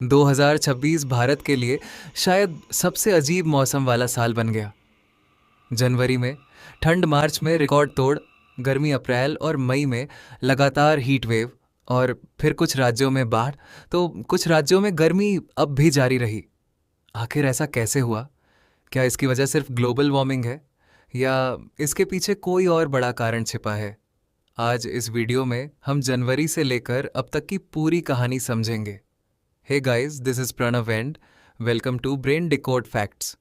2026 भारत के लिए शायद सबसे अजीब मौसम वाला साल बन गया। जनवरी में ठंड, मार्च में रिकॉर्ड तोड़, गर्मी अप्रैल और मई में लगातार हीट वेव, और फिर कुछ राज्यों में बाढ़, तो कुछ राज्यों में गर्मी अब भी जारी रही। आखिर ऐसा कैसे हुआ? क्या इसकी वजह सिर्फ ग्लोबल वार्मिंग है या इसके पीछे कोई और बड़ा कारण छिपा है? आज इस वीडियो में हम जनवरी से लेकर अब तक की पूरी कहानी समझेंगे। Hey guys, this is Pranav and welcome to brain decode facts.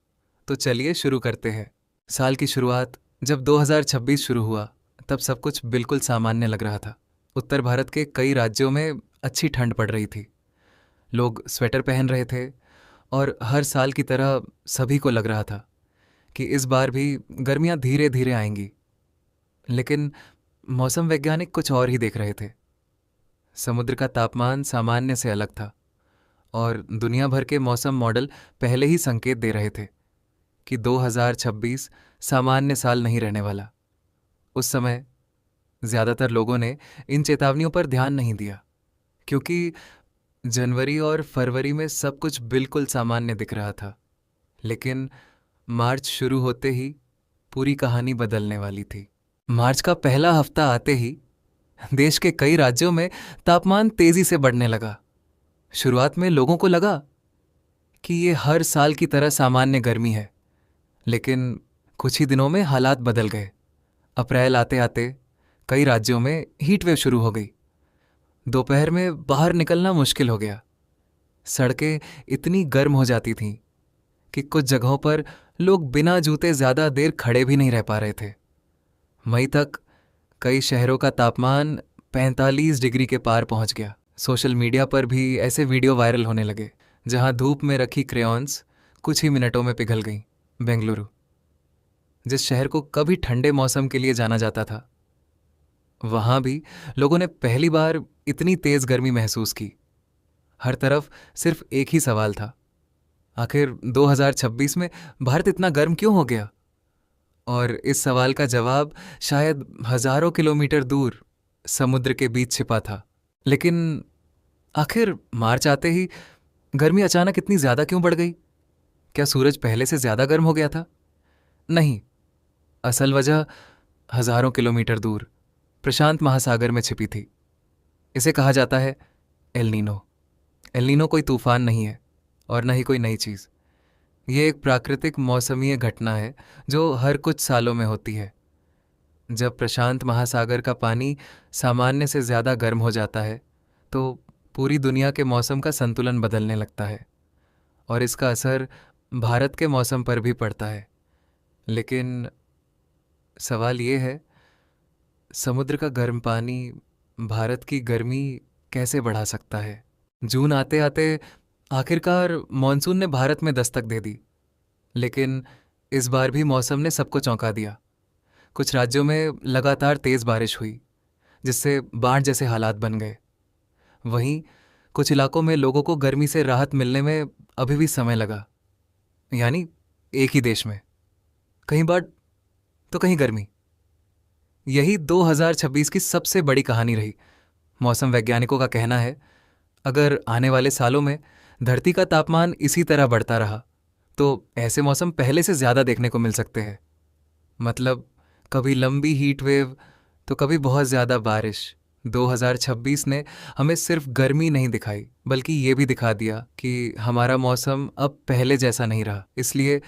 तो चलिए शुरू करते हैं। साल की शुरुआत जब 2026 शुरू हुआ तब सब कुछ बिल्कुल सामान्य लग रहा था। उत्तर भारत के कई राज्यों में अच्छी ठंड पड़ रही थी, लोग स्वेटर पहन रहे थे और हर साल की तरह सभी को लग रहा था कि इस बार भी गर्मियां धीरे धीरे आएंगी। लेकिन मौसम वैज्ञानिक कुछ और ही देख रहे थे। समुद्र का तापमान सामान्य से अलग था और दुनिया भर के मौसम मॉडल पहले ही संकेत दे रहे थे कि 2026 सामान्य साल नहीं रहने वाला। उस समय ज़्यादातर लोगों ने इन चेतावनियों पर ध्यान नहीं दिया, क्योंकि जनवरी और फरवरी में सब कुछ बिल्कुल सामान्य दिख रहा था। लेकिन मार्च शुरू होते ही पूरी कहानी बदलने वाली थी। मार्च का पहला हफ्ता आते ही देश के कई राज्यों में तापमान तेजी से बढ़ने लगा। शुरुआत में लोगों को लगा कि ये हर साल की तरह सामान्य गर्मी है, लेकिन कुछ ही दिनों में हालात बदल गए। अप्रैल आते आते कई राज्यों में हीट वेव शुरू हो गई। दोपहर में बाहर निकलना मुश्किल हो गया। सड़कें इतनी गर्म हो जाती थीं कि कुछ जगहों पर लोग बिना जूते ज़्यादा देर खड़े भी नहीं रह पा रहे थे। मई तक कई शहरों का तापमान 45 डिग्री के पार पहुंच गया। सोशल मीडिया पर भी ऐसे वीडियो वायरल होने लगे जहां धूप में रखी क्रेयॉन्स कुछ ही मिनटों में पिघल गईं। बेंगलुरु, जिस शहर को कभी ठंडे मौसम के लिए जाना जाता था, वहां भी लोगों ने पहली बार इतनी तेज गर्मी महसूस की। हर तरफ सिर्फ एक ही सवाल था, आखिर 2026 में भारत इतना गर्म क्यों हो गया? और इस सवाल का जवाब शायद हजारों किलोमीटर दूर समुद्र के बीच छिपा था। लेकिन आखिर मार्च आते ही गर्मी अचानक इतनी ज़्यादा क्यों बढ़ गई? क्या सूरज पहले से ज़्यादा गर्म हो गया था? नहीं, असल वजह हजारों किलोमीटर दूर प्रशांत महासागर में छिपी थी। इसे कहा जाता है एल नीनो। एल नीनो कोई तूफान नहीं है और न ही कोई नई चीज़। ये एक प्राकृतिक मौसमीय घटना है जो हर कुछ सालों में होती है। जब प्रशांत महासागर का पानी सामान्य से ज़्यादा गर्म हो जाता है तो पूरी दुनिया के मौसम का संतुलन बदलने लगता है और इसका असर भारत के मौसम पर भी पड़ता है। लेकिन सवाल ये है, समुद्र का गर्म पानी भारत की गर्मी कैसे बढ़ा सकता है? जून आते आते आखिरकार मॉनसून ने भारत में दस्तक दे दी, लेकिन इस बार भी मौसम ने सबको चौंका दिया। कुछ राज्यों में लगातार तेज बारिश हुई, जिससे बाढ़ जैसे हालात बन गए। वहीं कुछ इलाकों में लोगों को गर्मी से राहत मिलने में अभी भी समय लगा। यानी एक ही देश में कहीं बाढ़ तो कहीं गर्मी। यही 2026 की सबसे बड़ी कहानी रही। मौसम वैज्ञानिकों का कहना है, अगर आने वाले सालों में धरती का तापमान इसी तरह बढ़ता रहा तो ऐसे मौसम पहले से ज़्यादा देखने को मिल सकते हैं। मतलब कभी लंबी हीट वेव तो कभी बहुत ज़्यादा बारिश। 2026 ने हमें सिर्फ गर्मी नहीं दिखाई, बल्कि ये भी दिखा दिया कि हमारा मौसम अब पहले जैसा नहीं रहा। इसलिए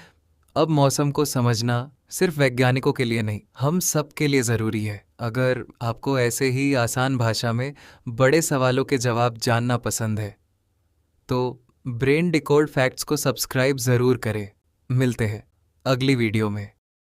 अब मौसम को समझना सिर्फ वैज्ञानिकों के लिए नहीं, हम सब के लिए ज़रूरी है। अगर आपको ऐसे ही आसान भाषा में बड़े सवालों के जवाब जानना पसंद है तो ब्रेन डिकोड फैक्ट्स को सब्सक्राइब ज़रूर करें। मिलते हैं अगली वीडियो में।